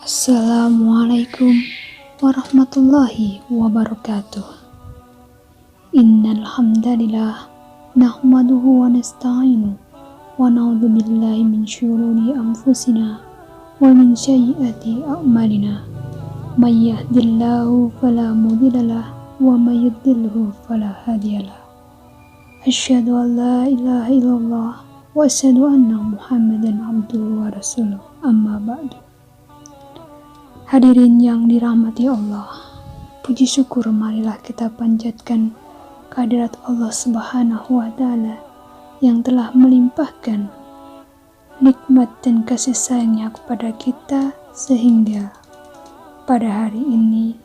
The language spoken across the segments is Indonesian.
Assalamualaikum warahmatullahi wabarakatuh. Innal hamdalillah nahmaduhu wa nasta'inu wa na'udzu billahi min syururi anfusina wa min sayyiati a'malina. May yahdihillahu fala mudhillalah wa may yudhlilhu fala hadiyalah. Asyhadu an la ilaha illallah wa asyhadu anna Muhammadan abduhu wa rasuluh. Amma ba'du. Hadirin yang dirahmati Allah, puji syukur marilah kita panjatkan kehadirat Allah Subhanahu wa Ta'ala yang telah melimpahkan nikmat dan kasih sayangnya kepada kita sehingga pada hari ini,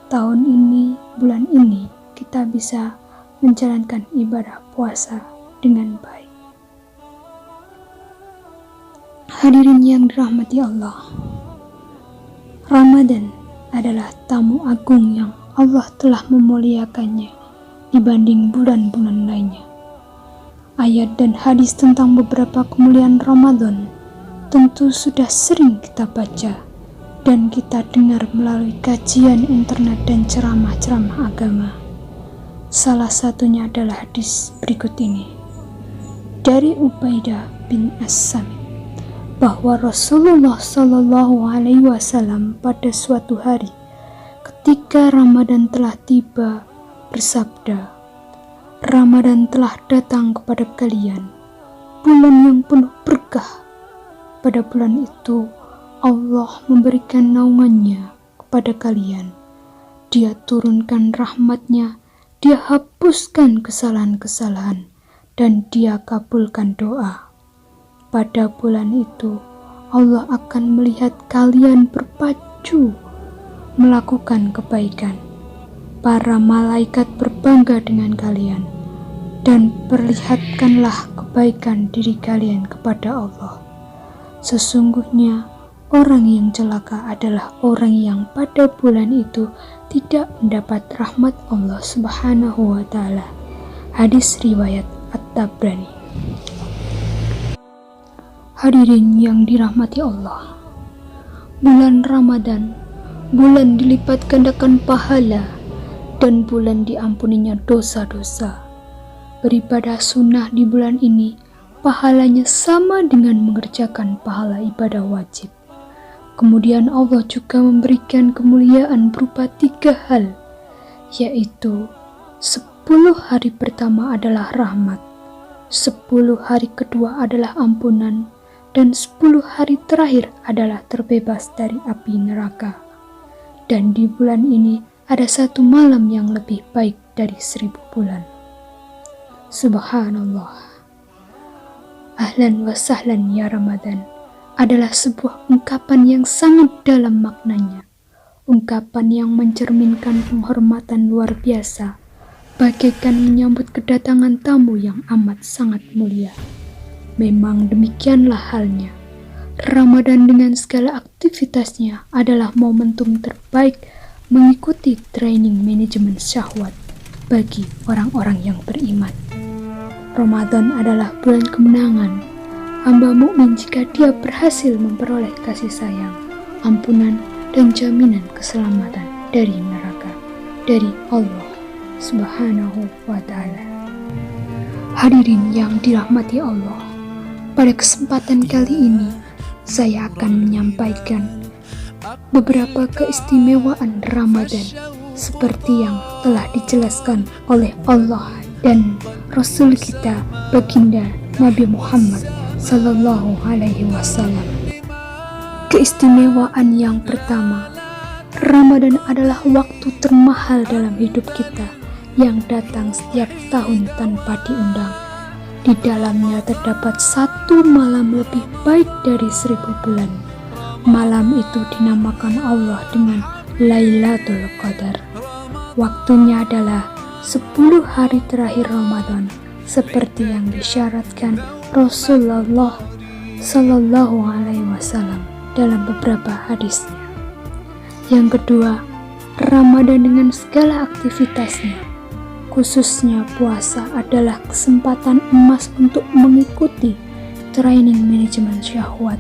tahun ini, bulan ini kita bisa menjalankan ibadah puasa dengan baik. Hadirin yang dirahmati Allah, Ramadan adalah tamu agung yang Allah telah memuliakannya dibanding bulan-bulan lainnya. Ayat dan hadis tentang beberapa kemuliaan Ramadan tentu sudah sering kita baca dan kita dengar melalui kajian internet dan ceramah-ceramah agama. Salah satunya adalah hadis berikut ini dari Ubaidah bin As-Samit, bahwa Rasulullah Shallallahu Alaihi Wasallam pada suatu hari ketika Ramadan telah tiba bersabda, Ramadan telah datang kepada kalian, bulan yang penuh berkah. Pada bulan itu Allah memberikan naungannya kepada kalian. Dia turunkan rahmatnya, Dia hapuskan kesalahan-kesalahan, dan Dia kabulkan doa. Pada bulan itu, Allah akan melihat kalian berpacu melakukan kebaikan. Para malaikat berbangga dengan kalian, dan perlihatkanlah kebaikan diri kalian kepada Allah. Sesungguhnya, orang yang celaka adalah orang yang pada bulan itu tidak mendapat rahmat Allah Subhanahu wa Ta'ala. Hadis riwayat At-Tabrani. Hadirin yang dirahmati Allah, bulan Ramadan, bulan dilipat gandakan pahala dan bulan diampuninya dosa-dosa. Beribadah sunnah di bulan ini pahalanya sama dengan mengerjakan pahala ibadah wajib. Kemudian Allah juga memberikan kemuliaan berupa 3 hal, yaitu 10 hari pertama adalah rahmat, 10 hari kedua adalah ampunan, dan 10 hari terakhir adalah terbebas dari api neraka. Dan di bulan ini ada 1 malam yang lebih baik dari 1000 bulan. Subhanallah. Ahlan wa sahlan ya Ramadan adalah sebuah ungkapan yang sangat dalam maknanya. Ungkapan yang mencerminkan penghormatan luar biasa, bagaikan menyambut kedatangan tamu yang amat sangat mulia. Memang demikianlah halnya. Ramadan dengan segala aktivitasnya adalah momentum terbaik mengikuti training manajemen syahwat bagi orang-orang yang beriman. Ramadan adalah bulan kemenangan hamba mukmin jika dia berhasil memperoleh kasih sayang, ampunan, dan jaminan keselamatan dari neraka dari Allah Subhanahu wa Ta'ala. Hadirin yang dirahmati Allah, pada kesempatan kali ini, saya akan menyampaikan beberapa keistimewaan Ramadan seperti yang telah dijelaskan oleh Allah dan Rasul kita baginda Nabi Muhammad Sallallahu Alaihi Wasallam. Keistimewaan yang pertama, Ramadan adalah waktu termahal dalam hidup kita yang datang setiap tahun tanpa diundang. Di dalamnya terdapat 1 malam lebih baik dari 1000 bulan. Malam itu dinamakan Allah dengan Lailatul Qadar. Waktunya adalah 10 hari terakhir Ramadan, seperti yang disyaratkan Rasulullah Sallallahu Alaihi Wasallam dalam beberapa hadisnya. Yang kedua, Ramadan dengan segala aktivitasnya, khususnya puasa, adalah kesempatan emas untuk mengikuti training manajemen syahwat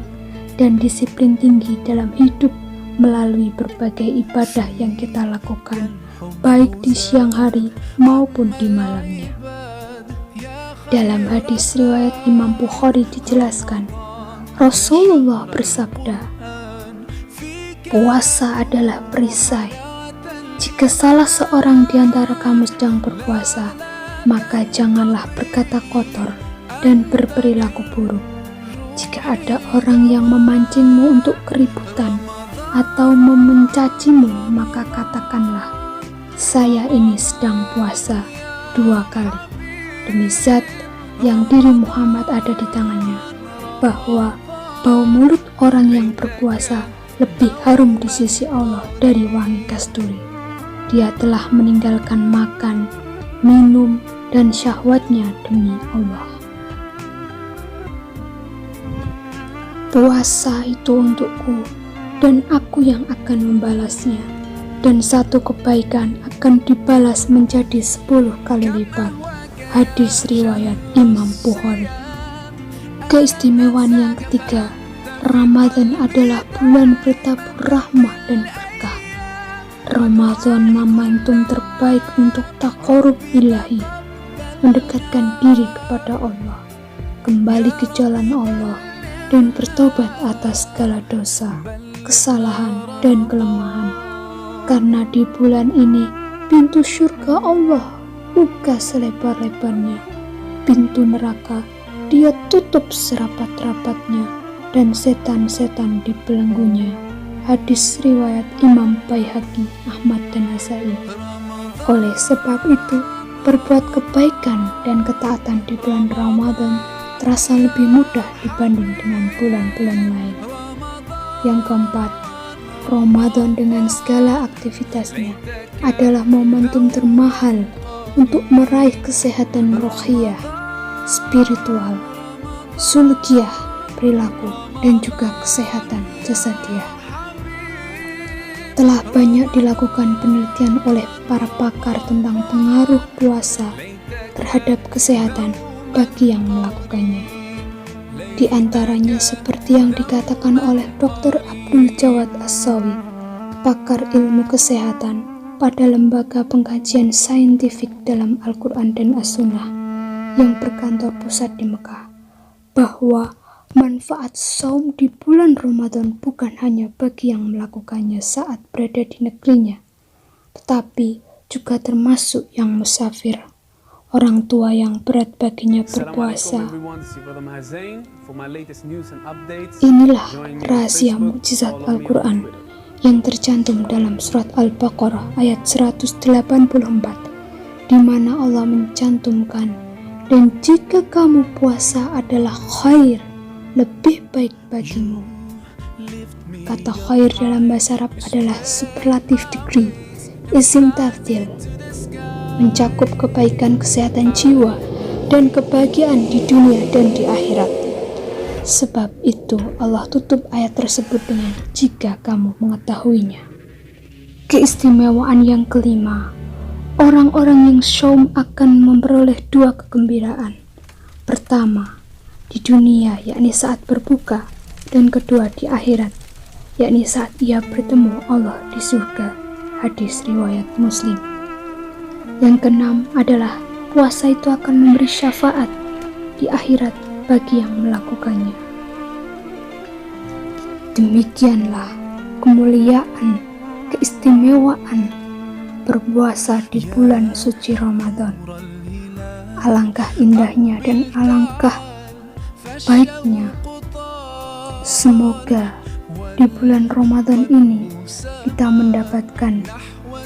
dan disiplin tinggi dalam hidup melalui berbagai ibadah yang kita lakukan, baik di siang hari maupun di malamnya. Dalam hadis riwayat Imam Bukhari dijelaskan, Rasulullah bersabda, puasa adalah perisai. Jika salah seorang di antara kamu sedang berpuasa, maka janganlah berkata kotor dan berperilaku buruk. Jika ada orang yang memancingmu untuk keributan atau memencacimu, maka katakanlah, saya ini sedang puasa 2 kali. Demi zat yang diri Muhammad ada di tangannya, bahwa bau mulut orang yang berpuasa lebih harum di sisi Allah dari wangi kasturi. Dia telah meninggalkan makan, minum, dan syahwatnya demi Allah. Puasa itu untukku, dan aku yang akan membalasnya, dan satu kebaikan akan dibalas menjadi 10 kali lipat. Hadis riwayat Imam Bukhari. Keistimewaan yang ketiga, Ramadan adalah bulan bertabur rahmah dan berkah. Ramadan momentum terbaik untuk taqarrub ilahi, mendekatkan diri kepada Allah, kembali ke jalan Allah, dan bertobat atas segala dosa, kesalahan, dan kelemahan. Karena di bulan ini pintu surga Allah buka selebar-lebarnya, pintu neraka Dia tutup serapat-rapatnya, dan setan-setan dibelenggunya. Hadis riwayat Imam Baihaqi, Ahmad, dan Nasai. Oleh sebab itu, berbuat kebaikan dan ketaatan di bulan Ramadan terasa lebih mudah dibanding dengan bulan-bulan lain. Yang keempat, Ramadan dengan segala aktivitasnya adalah momentum termahal untuk meraih kesehatan rohiyah, spiritual, sulukiyah, perilaku, dan juga kesehatan jasadiah. Telah banyak dilakukan penelitian oleh para pakar tentang pengaruh puasa terhadap kesehatan bagi yang melakukannya. Di antaranya seperti yang dikatakan oleh Dr. Abdul Jawad As-Sawi, pakar ilmu kesehatan pada Lembaga Pengkajian Saintifik dalam Al-Quran dan As-Sunnah yang berkantor pusat di Mekah, bahwa manfaat saum di bulan Ramadan bukan hanya bagi yang melakukannya saat berada di negerinya, tetapi juga termasuk yang musafir, orang tua yang berat baginya berpuasa. Inilah rahasia mukjizat Al-Quran yang tercantum dalam surat Al-Baqarah ayat 184, di mana Allah mencantumkan, dan jika kamu puasa adalah khair, lebih baik bagimu. Kata khair dalam bahasa Arab adalah superlative degree, isim tafdil, mencakup kebaikan kesehatan jiwa dan kebahagiaan di dunia dan di akhirat. Sebab itu Allah tutup ayat tersebut dengan jika kamu mengetahuinya. Keistimewaan yang kelima, orang-orang yang saum akan memperoleh 2 kegembiraan. Pertama, di dunia, yakni saat berbuka, dan kedua di akhirat, yakni saat ia bertemu Allah di surga. Hadis riwayat Muslim. Yang keenam adalah puasa itu akan memberi syafaat di akhirat bagi yang melakukannya. Demikianlah kemuliaan, keistimewaan berpuasa di bulan suci Ramadan. Alangkah indahnya dan alangkah baiknya. Semoga di bulan Ramadan ini kita mendapatkan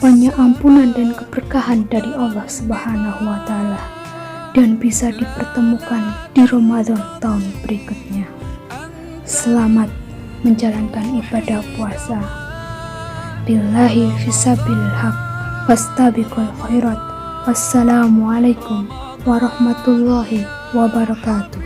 banyak ampunan dan keberkahan dari Allah Subhanahu wa Ta'ala, dan bisa dipertemukan di Ramadan tahun berikutnya. Selamat menjalankan ibadah puasa. Billahi fisabilil haq, fastabiqul khairat. Wassalamualaikum warahmatullahi wabarakatuh.